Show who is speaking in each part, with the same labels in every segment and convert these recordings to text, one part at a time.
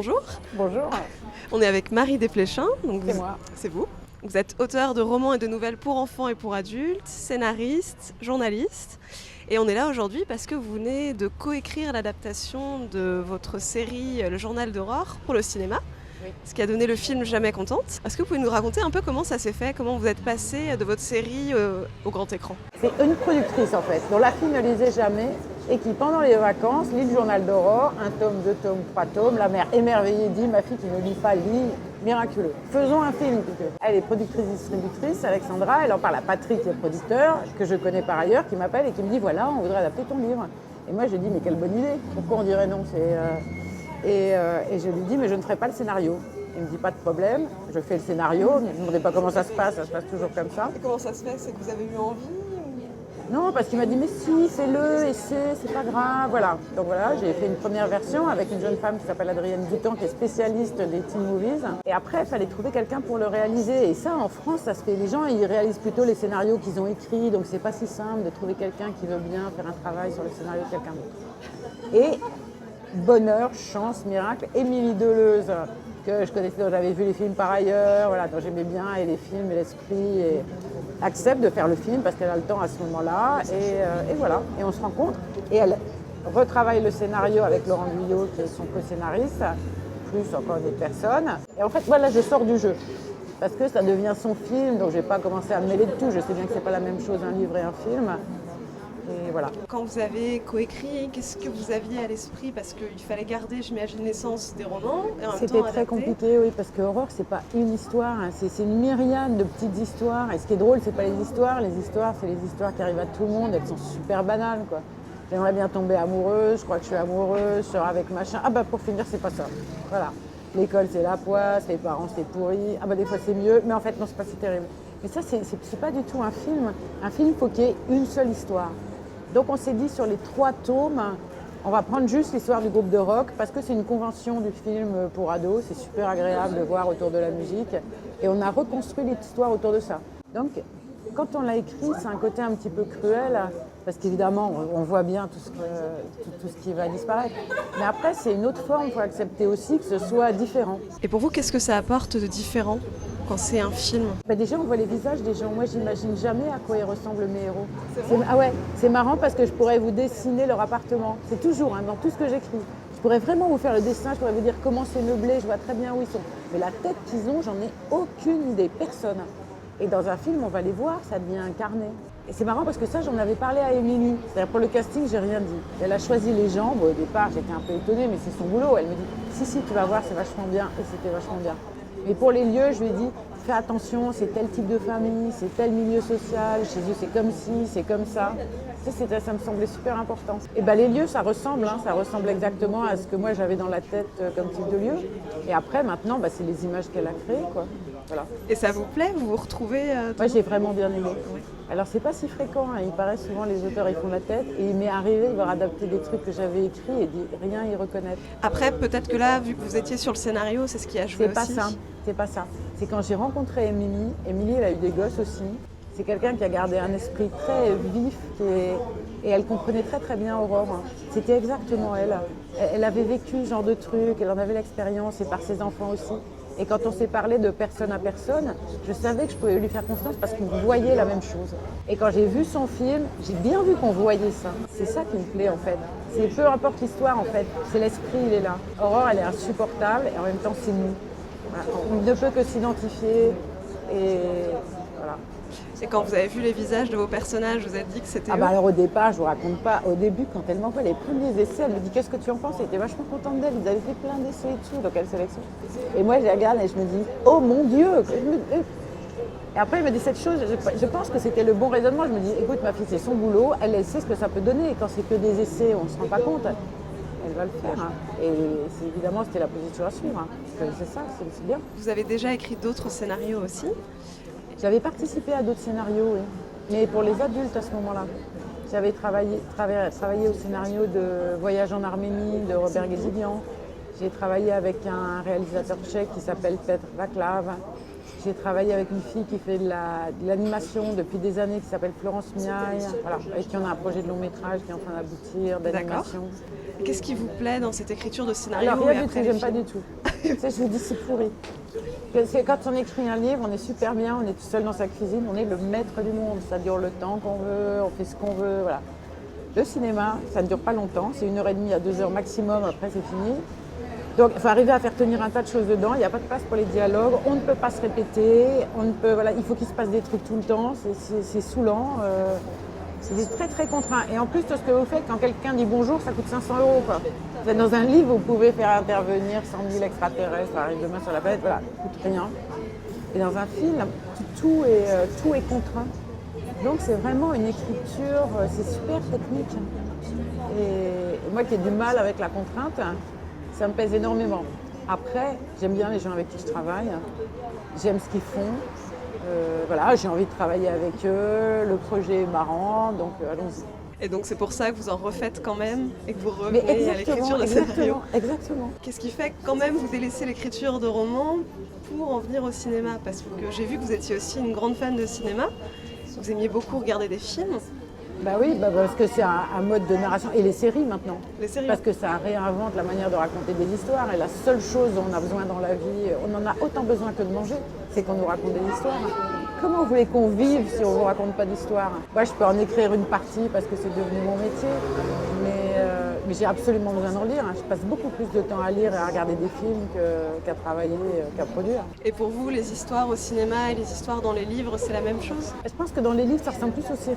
Speaker 1: bonjour.
Speaker 2: Bonjour,
Speaker 1: On est avec Marie Desplechin. Donc
Speaker 2: c'est moi.
Speaker 1: C'est vous. Vous êtes auteur de romans et de nouvelles pour enfants et pour adultes, scénariste, journaliste. Et on est là aujourd'hui parce que vous venez de coécrire l'adaptation de votre série Le Journal d'Aurore pour le cinéma.
Speaker 2: Oui.
Speaker 1: Ce qui a donné le film Jamais Contente. Est-ce que vous pouvez nous raconter un peu comment ça s'est fait, comment vous êtes passé de votre série au grand écran?
Speaker 2: C'est une productrice en fait, dont la fille ne lisait jamais et qui pendant les vacances lit le Journal d'Aurore, 1 tome, 2 tomes, 3 tomes. La mère émerveillée dit: ma fille qui ne lit pas lit, miraculeux. Faisons un film plutôt. Elle est productrice-distributrice, Alexandra, elle en parle à Patrick, qui est producteur, que je connais par ailleurs, qui m'appelle et qui me dit: voilà, on voudrait adapter ton livre. Et moi je lui dis: mais quelle bonne idée, pourquoi on dirait non? Et je lui dis: mais je ne ferai pas le scénario. Il me dit: pas de problème, je fais le scénario, ne me demandez pas comment ça se passe toujours comme ça.
Speaker 1: Et comment ça se fait? C'est que vous avez eu envie?
Speaker 2: Non, parce qu'il m'a dit: mais si, fais-le, essaie, c'est pas grave, voilà. Donc voilà, j'ai fait une première version avec une jeune femme qui s'appelle Adrienne Guiton, qui est spécialiste des teen movies. Et après, il fallait trouver quelqu'un pour le réaliser. Et ça, en France, ça se fait. Les gens, ils réalisent plutôt les scénarios qu'ils ont écrits, donc c'est pas si simple de trouver quelqu'un qui veut bien faire un travail sur le scénario de quelqu'un d'autre. Et bonheur, chance, miracle, Émilie Deleuze, que je connaissais, dont j'avais vu les films par ailleurs, voilà, dont j'aimais bien, et les films et l'esprit, et accepte de faire le film parce qu'elle a le temps à ce moment-là, et voilà, et on se rencontre, et elle retravaille le scénario avec Laurent Guyot, qui est son co-scénariste, plus encore des personnes, et en fait, voilà, je sors du jeu, parce que ça devient son film, donc je vais pas commencer à me mêler de tout, je sais bien que c'est pas la même chose un livre et un film. Et voilà.
Speaker 1: Quand vous avez coécrit, qu'est-ce que vous aviez à l'esprit? Parce qu'il fallait garder, j'imagine, l'essence des romans et en même temps
Speaker 2: C'était très
Speaker 1: adapter.
Speaker 2: compliqué, oui, parce que Aurore, c'est pas une histoire, hein, c'est une myriade de petites histoires. Et ce qui est drôle, c'est pas les histoires, c'est les histoires qui arrivent à tout le monde, elles sont super banales, quoi. J'aimerais bien tomber amoureuse, je crois que je suis amoureuse, je sors avec machin. Ah bah pour finir, c'est pas ça. Voilà. L'école, c'est la poisse, les parents, c'est pourri. Ah bah des fois, c'est mieux, mais en fait, non, c'est pas si terrible. Mais ça, c'est pas du tout un film. Un film, il faut qu'il y ait une seule histoire. Donc on s'est dit, sur les 3 tomes, on va prendre juste l'histoire du groupe de rock parce que c'est une convention du film pour ados, c'est super agréable de voir autour de la musique et on a reconstruit l'histoire autour de ça. Donc quand on l'a écrit, c'est un côté un petit peu cruel parce qu'évidemment on voit bien tout ce qui va disparaître. Mais après c'est une autre forme, il faut accepter aussi que ce soit différent.
Speaker 1: Et pour vous, qu'est-ce que ça apporte de différent quand c'est un film?
Speaker 2: Bah déjà on voit les visages des gens, moi j'imagine jamais à quoi ils ressemblent mes héros. Ah ouais, c'est marrant parce que je pourrais vous dessiner leur appartement, c'est toujours dans tout ce que j'écris. Je pourrais vraiment vous faire le dessin, je pourrais vous dire comment c'est meublé, je vois très bien où ils sont. Mais la tête qu'ils ont, j'en ai aucune idée, personne. Et dans un film on va les voir, ça devient incarné. Et c'est marrant parce que ça j'en avais parlé à Émilie, c'est-à-dire pour le casting j'ai rien dit. Elle a choisi les gens, bon, au départ j'étais un peu étonnée mais c'est son boulot, elle me dit si tu vas voir c'est vachement bien et c'était vachement bien. Mais pour les lieux, je lui ai dit, fais attention, c'est tel type de famille, c'est tel milieu social, chez eux c'est comme ci, c'est comme ça. Ça me semblait super important. Et ben les lieux, ça ressemble exactement à ce que moi j'avais dans la tête comme type de lieu. Et après, maintenant, c'est les images qu'elle a créées, quoi. Voilà.
Speaker 1: Et ça vous plaît? Vous vous retrouvez
Speaker 2: Moi, j'ai vraiment bien aimé. Alors, c'est pas si fréquent, hein. Il paraît souvent les auteurs ils font la tête. Et il m'est arrivé de voir adapter des trucs que j'avais écrits et rien y reconnaître.
Speaker 1: Après, peut-être que là, vu que vous étiez sur le scénario, c'est ce qui a joué aussi.
Speaker 2: C'est pas ça. C'est quand j'ai rencontré Émilie. Émilie, elle a eu des gosses aussi. C'est quelqu'un qui a gardé un esprit très vif et elle comprenait très très bien Aurore. C'était exactement elle. Elle avait vécu ce genre de truc, elle en avait l'expérience et par ses enfants aussi. Et quand on s'est parlé de personne à personne, je savais que je pouvais lui faire confiance parce qu'on voyait la même chose. Et quand j'ai vu son film, j'ai bien vu qu'on voyait ça. C'est ça qui me plaît en fait. C'est peu importe l'histoire en fait, c'est l'esprit, il est là. Aurore, elle est insupportable et en même temps c'est nous. Voilà. On ne peut que s'identifier et voilà.
Speaker 1: Et quand vous avez vu les visages de vos personnages, vous êtes dit que c'était eux?
Speaker 2: Alors au départ, je vous raconte pas, au début quand elle m'envoie les premiers essais, elle me dit qu'est-ce que tu en penses? Elle était vachement contente d'elle, ils avaient fait plein d'essais et tout, donc elle sélectionne. Et moi je les regarde et je me dis oh mon Dieu! Et après elle me dit cette chose, je pense que c'était le bon raisonnement, je me dis écoute ma fille c'est son boulot, elle sait ce que ça peut donner, et quand c'est que des essais, on ne se rend pas compte, elle va le faire. Et évidemment c'était la position à suivre, c'est ça, c'est bien.
Speaker 1: Vous avez déjà écrit d'autres scénarios aussi?
Speaker 2: J'avais participé à d'autres scénarios, oui. Mais pour les adultes à ce moment-là. J'avais travaillé au scénario de Voyage en Arménie de Robert Guézignan. J'ai travaillé avec un réalisateur tchèque qui s'appelle Petr Václav. J'ai travaillé avec une fille qui fait de l'animation depuis des années, qui s'appelle Florence Miaille, voilà, avec qui on a un projet de long métrage qui est en train d'aboutir, d'animation.
Speaker 1: Et qu'est-ce qui vous plaît dans cette écriture de scénario?
Speaker 2: Alors rien du tout, j'aime pas du tout. Tu sais, je vous dis, c'est pourri. Parce que quand on écrit un livre, on est super bien, on est tout seul dans sa cuisine, on est le maître du monde. Ça dure le temps qu'on veut, on fait ce qu'on veut, voilà. Le cinéma, ça ne dure pas longtemps, c'est 1h30 à 2h maximum, après c'est fini. Donc il faut arriver à faire tenir un tas de choses dedans, il n'y a pas de place pour les dialogues, on ne peut pas se répéter, il faut qu'il se passe des trucs tout le temps, c'est saoulant, c'est très très contraint. Et en plus, tout ce que vous faites, quand quelqu'un dit bonjour, ça coûte 500 €. Quoi. Dans un livre, vous pouvez faire intervenir 100 000 extraterrestres, arrivent demain sur la planète, voilà, ça coûte rien. Et dans un film, tout est contraint. Donc c'est vraiment une écriture, c'est super technique. Et moi qui ai du mal avec la contrainte, ça me pèse énormément. Après, j'aime bien les gens avec qui je travaille, j'aime ce qu'ils font. Voilà, j'ai envie de travailler avec eux, le projet est marrant, donc allons-y.
Speaker 1: Et donc c'est pour ça que vous en refaites quand même et que vous revenez à l'écriture de scénario.
Speaker 2: Exactement.
Speaker 1: Qu'est-ce qui fait que quand même vous délaissez l'écriture de romans pour en venir au cinéma? Parce que j'ai vu que vous étiez aussi une grande fan de cinéma, vous aimiez beaucoup regarder des films.
Speaker 2: Bah oui, parce que c'est un mode de narration. Et les séries maintenant.
Speaker 1: Les séries.
Speaker 2: Parce que ça réinvente la manière de raconter des histoires. Et la seule chose dont on a besoin dans la vie, on en a autant besoin que de manger, c'est qu'on nous raconte des histoires. Comment vous voulez qu'on vive si on ne vous raconte pas d'histoire? Moi, je peux en écrire une partie parce que c'est devenu mon métier. Mais j'ai absolument besoin d'en lire. Je passe beaucoup plus de temps à lire et à regarder des films qu'à travailler, qu'à produire.
Speaker 1: Et pour vous, les histoires au cinéma et les histoires dans les livres, c'est la même chose?
Speaker 2: Je pense que dans les livres, ça ressemble plus aux séries.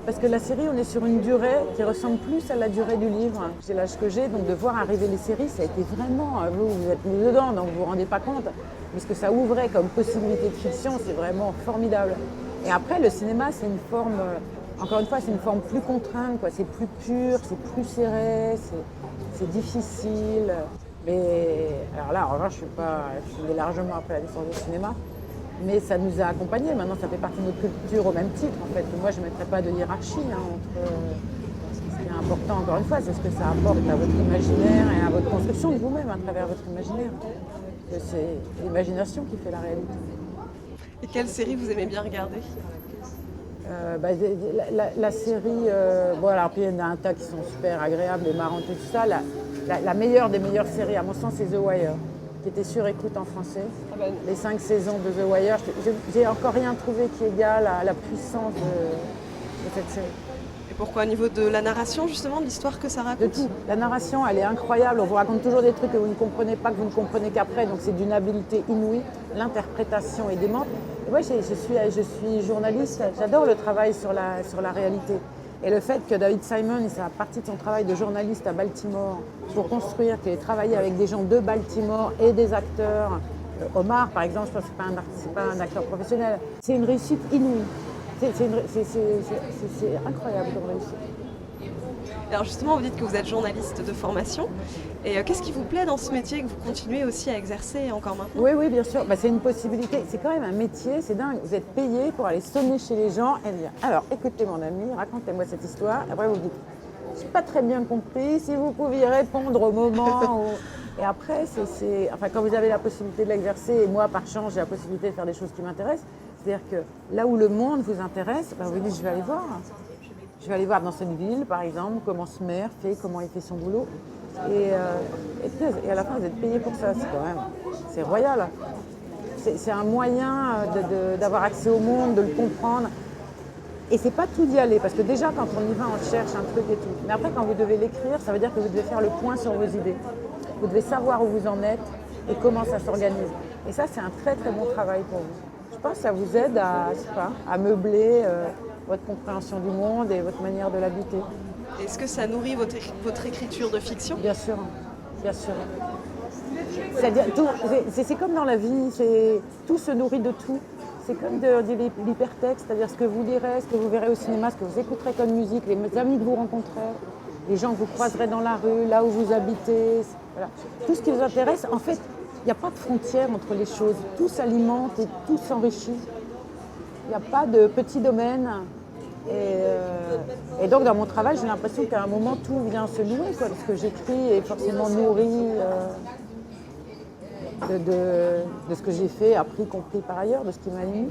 Speaker 2: Parce que la série, on est sur une durée qui ressemble plus à la durée du livre. J'ai l'âge que j'ai, donc de voir arriver les séries, ça a été vraiment... Vous êtes mis dedans, donc vous ne vous rendez pas compte. Mais ce que ça ouvrait comme possibilité de fiction, c'est vraiment formidable. Et après, le cinéma, c'est une forme... Encore une fois, c'est une forme plus contrainte, quoi. C'est plus pur, c'est plus serré, c'est difficile. Mais alors là, en revanche, je suis largement après la licence de cinéma. Mais ça nous a accompagnés. Maintenant, ça fait partie de notre culture au même titre. En fait, moi, je ne mettrais pas de hiérarchie entre ce qui est important. Encore une fois, c'est ce que ça apporte à votre imaginaire et à votre construction de vous-même à travers votre imaginaire. C'est l'imagination qui fait la réalité.
Speaker 1: Et quelle série vous aimez bien regarder?
Speaker 2: La série, alors puis il y en a un tas qui sont super agréables et marrantes et tout ça. La meilleure des meilleures séries, à mon sens, c'est The Wire, qui était sur écoute en français. Les 5 saisons de The Wire, j'ai encore rien trouvé qui égale à la puissance de cette série.
Speaker 1: Et pourquoi? Au niveau de la narration, justement, de l'histoire que ça raconte?
Speaker 2: De tout. La narration, elle est incroyable. On vous raconte toujours des trucs que vous ne comprenez pas, que vous ne comprenez qu'après. Donc c'est d'une habileté inouïe. L'interprétation est démente. Et moi, je suis journaliste. J'adore le travail sur la réalité. Et le fait que David Simon, ça a partie de son travail de journaliste à Baltimore pour construire, qu'il ait travaillé avec des gens de Baltimore et des acteurs. Omar, par exemple, je pense que ce n'est pas un acteur professionnel. C'est une réussite inouïe. C'est incroyable comme réussite.
Speaker 1: Alors justement, vous dites que vous êtes journaliste de formation. Et qu'est-ce qui vous plaît dans ce métier que vous continuez aussi à exercer encore maintenant?
Speaker 2: Oui, bien sûr. C'est une possibilité. C'est quand même un métier, c'est dingue. Vous êtes payé pour aller sonner chez les gens et dire « Alors, écoutez mon ami, racontez-moi cette histoire. » Après, vous dites « Je n'ai pas très bien compris, si vous pouviez répondre au moment où... » Et après, quand vous avez la possibilité de l'exercer, et moi, par chance, j'ai la possibilité de faire des choses qui m'intéressent, c'est-à-dire que là où le monde vous intéresse, vous dites « Je vais aller voir. » Je vais aller voir dans cette ville, par exemple, comment ce maire fait, comment il fait son boulot. Et à la fin, vous êtes payé pour ça. C'est royal. C'est un moyen d'avoir accès au monde, de le comprendre. Et c'est pas tout d'y aller, parce que déjà, quand on y va, on cherche un truc et tout. Mais après, quand vous devez l'écrire, ça veut dire que vous devez faire le point sur vos idées. Vous devez savoir où vous en êtes et comment ça s'organise. Et ça, c'est un très, très bon travail pour vous. Je pense que ça vous aide à meubler votre compréhension du monde et votre manière de l'habiter.
Speaker 1: Est-ce que ça nourrit votre écriture de fiction?
Speaker 2: Bien sûr, bien sûr. C'est comme dans la vie, tout se nourrit de tout. C'est comme de l'hypertexte, c'est-à-dire ce que vous lirez, ce que vous verrez au cinéma, ce que vous écouterez comme musique, les amis que vous rencontrez, les gens que vous croiserez dans la rue, là où vous habitez. Voilà. Tout ce qui vous intéresse, en fait, il n'y a pas de frontière entre les choses. Tout s'alimente et tout s'enrichit. Il n'y a pas de petits domaines. Et donc dans mon travail, j'ai l'impression qu'à un moment, tout vient se nouer, parce que j'écris est forcément nourri de ce que j'ai fait, appris, compris par ailleurs, de ce qui m'a ému.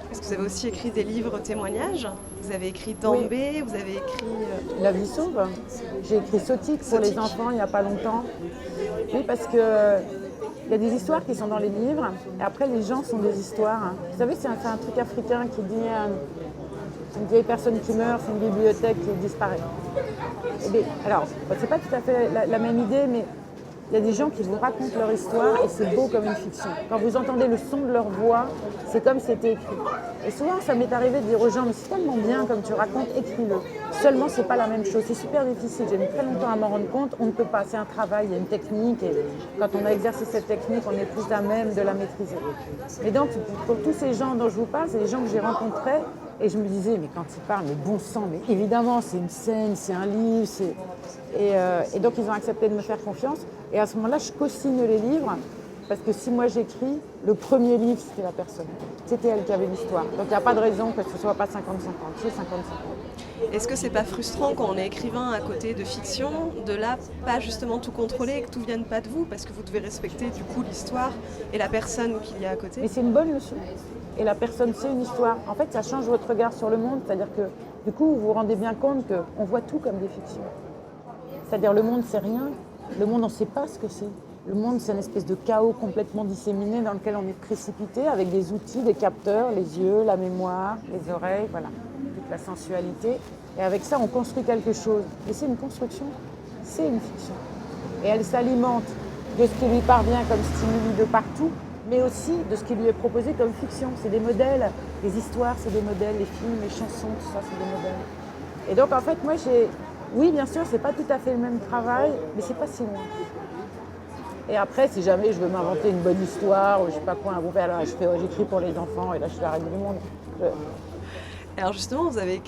Speaker 1: Parce que vous avez aussi écrit des livres témoignages. Vous avez écrit Dambé, vous avez écrit...
Speaker 2: La vie sauve. J'ai écrit Sotique pour les enfants il n'y a pas longtemps. Oui, parce que il y a des histoires qui sont dans les livres, et après les gens sont des histoires. Vous savez, c'est un truc africain qui dit une vieille personne qui meurt, c'est une bibliothèque qui disparaît. Et bien, alors, c'est pas tout à fait la même idée, mais il y a des gens qui vous racontent leur histoire et c'est beau comme une fiction. Quand vous entendez le son de leur voix, c'est comme si c'était écrit. Et souvent, ça m'est arrivé de dire aux gens, mais c'est tellement bien comme tu racontes, écris-le. Seulement, c'est pas la même chose. C'est super difficile. J'ai mis très longtemps à m'en rendre compte. On ne peut pas. C'est un travail, il y a une technique. Et quand on a exercé cette technique, on est plus à même de la maîtriser. Et donc, pour tous ces gens dont je vous parle, c'est des gens que j'ai rencontrés. Et je me disais, mais quand ils parlent, mais bon sang, mais évidemment, c'est une scène, c'est un livre. Et donc, ils ont accepté de me faire confiance. Et à ce moment-là, je co-signe les livres. Parce que si moi j'écris, le premier livre, c'était la personne. C'était elle qui avait l'histoire. Donc il n'y a pas de raison que ce ne soit pas 50-50. C'est 50-50.
Speaker 1: Est-ce que c'est pas frustrant quand on est écrivain à côté de fiction, de là pas justement tout contrôler et que tout vienne pas de vous, parce que vous devez respecter du coup l'histoire et la personne qu'il y a à côté?
Speaker 2: Mais c'est une bonne leçon. Et la personne, c'est une histoire. En fait, ça change votre regard sur le monde. C'est-à-dire que du coup, vous vous rendez bien compte qu'on voit tout comme des fictions. C'est-à-dire le monde, c'est rien. Le monde, on ne sait pas ce que c'est. Le monde, c'est une espèce de chaos complètement disséminé dans lequel on est précipité avec des outils, des capteurs, les yeux, la mémoire, les oreilles, voilà, toute la sensualité. Et avec ça, on construit quelque chose. Et c'est une construction, c'est une fiction. Et elle s'alimente de ce qui lui parvient comme stimuli de partout, mais aussi de ce qui lui est proposé comme fiction. C'est des modèles, les histoires, c'est des modèles, les films, les chansons, tout ça, c'est des modèles. Et donc, en fait, moi, oui, bien sûr, c'est pas tout à fait le même travail, mais c'est pas si loin. Et après, si jamais je veux m'inventer une bonne histoire ou je sais pas quoi, alors j'écris pour les enfants et là je suis la reine du monde.
Speaker 1: Alors justement, vous avez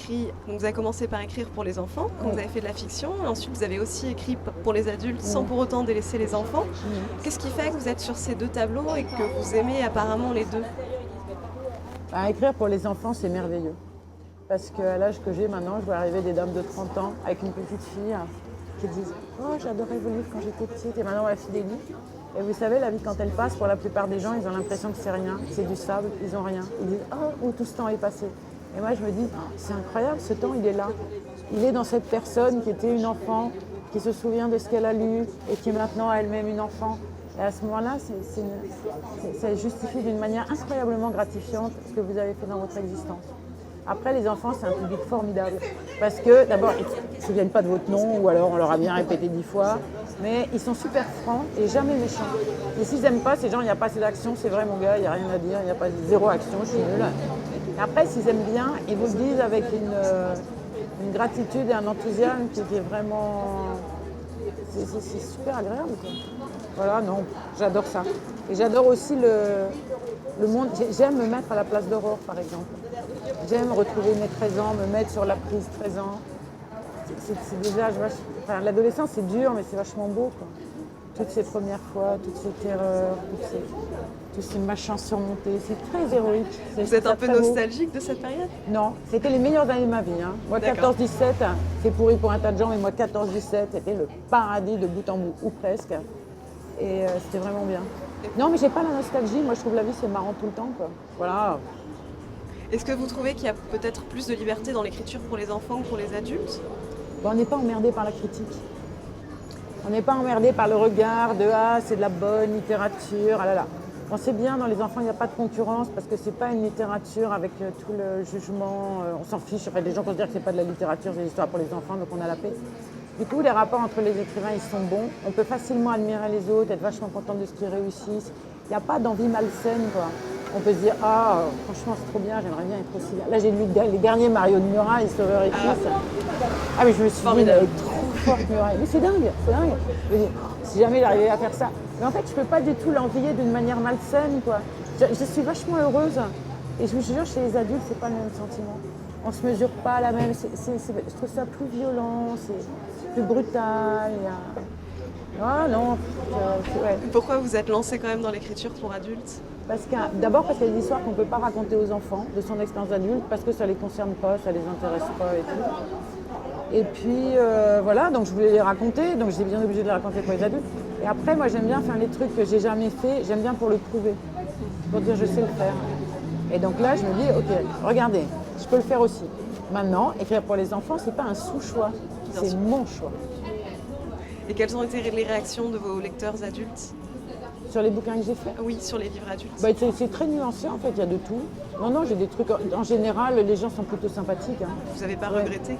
Speaker 1: commencé par écrire pour les enfants, quand vous avez fait de la fiction, et ensuite vous avez aussi écrit pour les adultes sans pour autant délaisser les enfants. Qu'est-ce qui fait que vous êtes sur ces deux tableaux et que vous aimez apparemment les deux?
Speaker 2: Écrire pour les enfants, c'est merveilleux. Parce qu'à l'âge que j'ai maintenant, je vois arriver des dames de 30 ans avec une petite fille qui disent « Oh, j'adorais vos livres quand j'étais petite et maintenant on la fidélie ». Et vous savez, la vie quand elle passe, pour la plupart des gens, ils ont l'impression que c'est rien, que c'est du sable, ils n'ont rien. Ils disent « Oh, où tout ce temps est passé ». Et moi je me dis « C'est incroyable, ce temps il est là. Il est dans cette personne qui était une enfant, qui se souvient de ce qu'elle a lu et qui est maintenant elle-même une enfant ». Et à ce moment-là, ça justifie d'une manière incroyablement gratifiante ce que vous avez fait dans votre existence. Après, les enfants, c'est un public formidable. Parce que, d'abord, ils ne se souviennent pas de votre nom, ou alors on leur a bien répété 10 fois. Mais ils sont super francs et jamais méchants. Et s'ils n'aiment pas, c'est genre, il n'y a pas assez d'action, c'est vrai mon gars, il n'y a rien à dire, il n'y a pas zéro action, je suis nulle. Et après, s'ils aiment bien, ils vous le disent avec une gratitude et un enthousiasme qui est vraiment... C'est super agréable, quoi. Voilà, non, j'adore ça. Et j'adore aussi le monde. J'aime me mettre à la place d'Aurore, par exemple. J'aime retrouver mes 13 ans, me mettre sur la prise 13 ans. C'est déjà, l'adolescence c'est dur, mais c'est vachement beau, quoi. Toutes ces premières fois, toutes ces terreurs, tous ces machins surmontés, c'est très héroïque.
Speaker 1: Vous êtes un peu nostalgique de cette période?
Speaker 2: Non, c'était les meilleures années de ma vie. Hein. Moi, 14-17, c'est pourri pour un tas de gens, mais moi, 14-17, c'était le paradis de bout en bout, ou presque. Et c'était vraiment bien. Non, mais j'ai pas la nostalgie. Moi, je trouve la vie, c'est marrant tout le temps, quoi. Voilà.
Speaker 1: Est-ce que vous trouvez qu'il y a peut-être plus de liberté dans l'écriture pour les enfants ou pour les adultes?
Speaker 2: On n'est pas emmerdé par la critique. On n'est pas emmerdé par le regard de « Ah, c'est de la bonne littérature, ah là là ». On sait bien, dans les enfants, il n'y a pas de concurrence parce que c'est pas une littérature avec tout le jugement. On s'en fiche. Enfin, des gens considèrent que c'est pas de la littérature, c'est l'histoire pour les enfants, donc on a la paix. Du coup, les rapports entre les écrivains, ils sont bons. On peut facilement admirer les autres, être vachement content de ce qu'ils réussissent. Il n'y a pas d'envie malsaine, quoi. On peut se dire « Ah, franchement, c'est trop bien, j'aimerais bien être aussi là ». Là, j'ai lu les derniers Mario de Murat, Sauveur et Fils. Ah, mais je me suis dit, elle est trop forte, Murat. Mais c'est dingue, c'est dingue. Je me dis, si jamais j'arrivais à faire ça. Mais en fait, je ne peux pas du tout l'envier d'une manière malsaine, quoi. Je suis vachement heureuse. Et je vous jure, chez les adultes, c'est pas le même sentiment. On ne se mesure pas à la même. Je trouve ça plus violent, c'est plus brutal. Ah non. Ouais.
Speaker 1: Pourquoi vous êtes lancée quand même dans l'écriture pour adultes?
Speaker 2: D'abord parce qu'il y a des histoires qu'on ne peut pas raconter aux enfants de son expérience d'adulte parce que ça ne les concerne pas, ça ne les intéresse pas et tout. Et puis voilà, donc je voulais les raconter, donc j'étais bien obligée de les raconter pour les adultes. Et après, moi, j'aime bien faire les trucs que j'ai jamais fait, j'aime bien pour le prouver, pour dire je sais le faire. Et donc là, je me dis, ok, regardez, je peux le faire aussi. Maintenant, écrire pour les enfants, c'est pas un sous-choix, c'est mon choix.
Speaker 1: Et quelles ont été les réactions de vos lecteurs adultes?
Speaker 2: Sur les bouquins que j'ai faits,
Speaker 1: Oui, sur les livres adultes.
Speaker 2: c'est très nuancé en fait, il y a de tout. Non, j'ai des trucs, en général, les gens sont plutôt sympathiques. Hein.
Speaker 1: Vous n'avez pas regretté?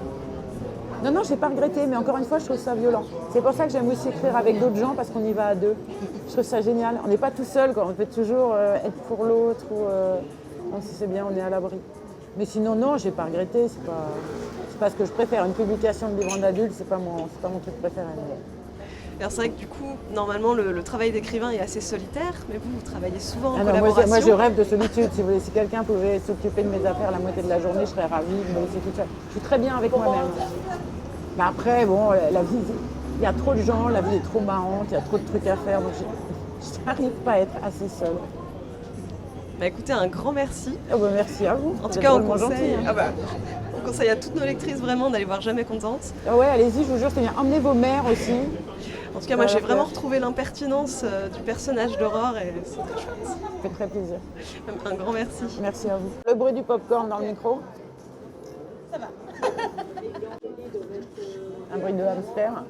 Speaker 2: Non, j'ai pas regretté, mais encore une fois, je trouve ça violent. C'est pour ça que j'aime aussi écrire avec d'autres gens, parce qu'on y va à deux. Je trouve ça génial. On n'est pas tout seul, quoi. On peut toujours être pour l'autre, ou si c'est bien, on est à l'abri. Mais sinon, non, j'ai pas regretté, c'est pas ce que je préfère. Une publication de livre d'adulte, c'est pas mon truc préféré.
Speaker 1: Alors c'est vrai que du coup, normalement, le travail d'écrivain est assez solitaire, mais vous travaillez souvent en
Speaker 2: Non,
Speaker 1: collaboration.
Speaker 2: moi, je rêve de solitude. Si vous voulez, si quelqu'un pouvait s'occuper de mes affaires la moitié de la journée, je serais ravie de me laisser toute seule. Je suis très bien avec moi-même. Mais après, bon, la vie, il y a trop de gens, la vie est trop marrante, il y a trop de trucs à faire, donc je n'arrive pas à être assez seule.
Speaker 1: Bah écoutez, un grand merci.
Speaker 2: Oh, bah, merci à vous.
Speaker 1: En tout
Speaker 2: Vous
Speaker 1: cas,
Speaker 2: êtes
Speaker 1: on
Speaker 2: drôlement
Speaker 1: conseille,
Speaker 2: gentils, hein.
Speaker 1: on conseille à toutes nos lectrices vraiment d'aller voir Jamais Contente.
Speaker 2: Ah ouais, allez-y, je vous jure, c'est bien. Emmenez vos mères aussi.
Speaker 1: En tout cas, moi j'ai vraiment retrouvé l'impertinence du personnage d'Aurore et c'est très chouette.
Speaker 2: Ça fait très plaisir.
Speaker 1: Un grand merci.
Speaker 2: Merci à vous. Le bruit du popcorn dans le micro.
Speaker 3: Ça va.
Speaker 2: Un bruit de hamster.